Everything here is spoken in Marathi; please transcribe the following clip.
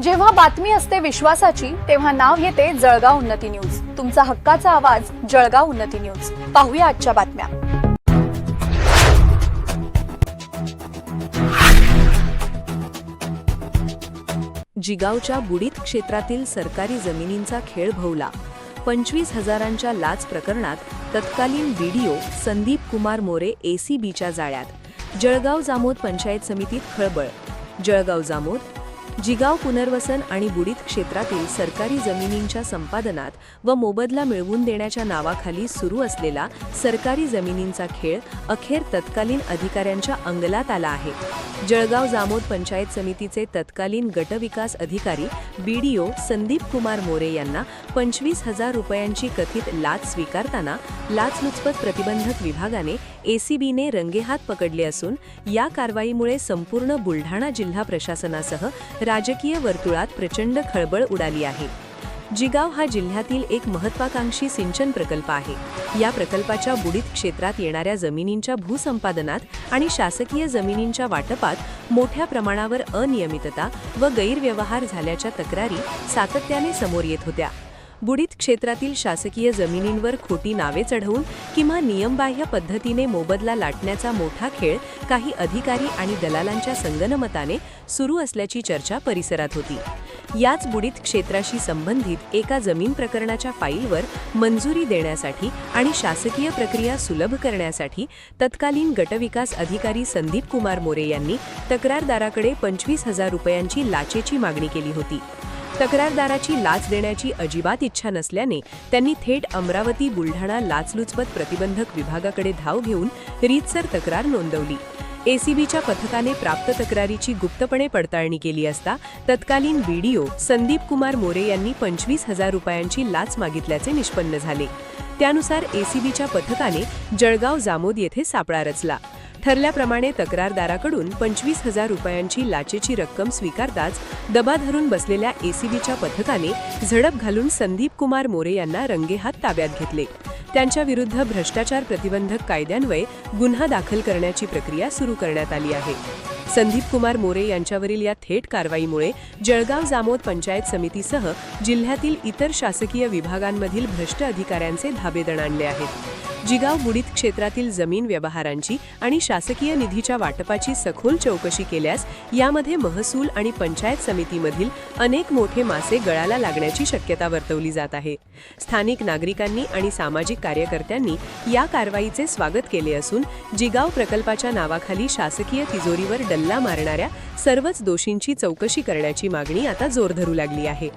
जेव्हा बातमी असते विश्वासाची तेव्हा नाव येते जळगाव उन्नती न्यूज। तुमचा हक्काचा आवाज जळगाव उन्नती न्यूज। पाहूया आजच्या बातम्या। जिगावच्या बुडीत क्षेत्रातील सरकारी जमिनींचा खेळ भोवला। 25,000च्या लाच प्रकरणात तत्कालीन व्हिडिओ संदीप कुमार मोरे एसीबीच्या जाळ्यात। जळगाव जामोद पंचायत समितीत खळबळ। जळगाव जामोद जिगाव पुनर्वसन आणि बुडीत क्षेत्रातील सरकारी जमिनींच्या संपादनात व मोबदला मिळवून देण्याच्या नावाखाली सुरू असलेला सरकारी जमिनींचा खेळ अखेर तत्कालीन अधिकाऱ्यांच्या अंगलात आला आहे। जळगाव जामोद पंचायत समितीचे तत्कालीन गटविकास अधिकारी बीडीओ संदीप कुमार मोरे यांना 25,000 रुपयांची कथित लाच स्वीकारताना लाचलुचपत प्रतिबंधक विभागाने एसीबीने रंगेहात पकडले असून या कारवाईमुळे संपूर्ण बुलढाणा जिल्हा प्रशासनासह राजकीय वर्तुळात प्रचंड खळबळ उडाली आहे। जिगाव हा जिल्ह्यातील एक महत्त्वाकांक्षी सिंचन प्रकल्प आहे। या प्रकल्पाच्या बुडीत क्षेत्रात येणाऱ्या जमिनींच्या भूसंपादनात आणि शासकीय जमिनींच्या वाटपात मोठ्या प्रमाणावर अनियमितता व गैरव्यवहार झाल्याच्या तक्रारी सातत्याने समोर येत होत्या। बुडीत क्षेत्रातील शासकीय जमिनींवर खोटी नावे चढवून किंवा नियमबाह्य पद्धतीने मोबदला लाटण्याचा मोठा खेळ काही अधिकारी आणि दलालांच्या संगनमताने सुरू असल्याची चर्चा परिसरात होती। याच बुडीत क्षेत्राशी संबंधित एका जमीन प्रकरणाच्या फाईलवर मंजुरी देण्यासाठी आणि शासकीय प्रक्रिया सुलभ करण्यासाठी तत्कालीन गटविकास अधिकारी संदीप कुमार मोरे यांनी तक्रारदाराकडे 25,000 रुपयांची लाचेची मागणी केली होती। तक्रारदाराची लाच देण्याची अजिबात इच्छा नसल्याने त्यांनी थेट अमरावती बुलढाणा लाचलुचपत प्रतिबंधक विभागाकडे धाव घेऊन रीतसर तक्रार नोंदवली। एसीबीच्या पथकाने प्राप्त तक्रारीची गुप्तपणे पडताळणी केली असता तत्कालीन बीडीओ संदीप कुमार मोरे यांनी 25,000 रुपयांची लाच मागितल्याचे निष्पन्न झाले। त्यानुसार एसीबीच्या पथकाने जळगाव जामोद येथे सापळा रचला। ठरल्याप्रमाणे तक्रारदाराकडून 25,000 रुपयांची लाचेची रक्कम स्वीकारताच दबा धरून बसलेल्या एसीबीच्या पथकाने झडप घालून संदीप कुमार मोरे यांना रंगेहात ताब्यात घेतले। त्यांच्या विरुद्ध भ्रष्टाचार प्रतिबंधक कायद्यान्वये गुन्हा दाखल करण्याची प्रक्रिया सुरू करण्यात आली आहे। संदीप कुमार मोरे यांच्यावरील या थेट कारवाईमुळे जळगाव जामोद पंचायत समितीसह जिल्ह्यातील इतर शासकीय विभागांमधील भ्रष्ट अधिकाऱ्यांचे धाबे दणाणले आहेत। जिगाव बुडीत क्षेत्रातील जमीन व्यवहारांची आणि शासकीय निधीच्या वाटपाची सखोल चौकशी केल्यास यामध्ये महसूल आणि पंचायत समितीमधील अनेक मोठे मासे गळाला लागण्याची शक्यता वर्तवली जात आहे। स्थानिक नागरिकांनी आणि सामाजिक कार्यकर्त्यांनी या कारवाईचे स्वागत केले असून जिगाव प्रकल्पाच्या नावाखाली शासकीय तिजोरीवर डल्ला मारणाऱ्या सर्वच दोषींची चौकशी करण्याची मागणी आता जोर धरू लागली आहे।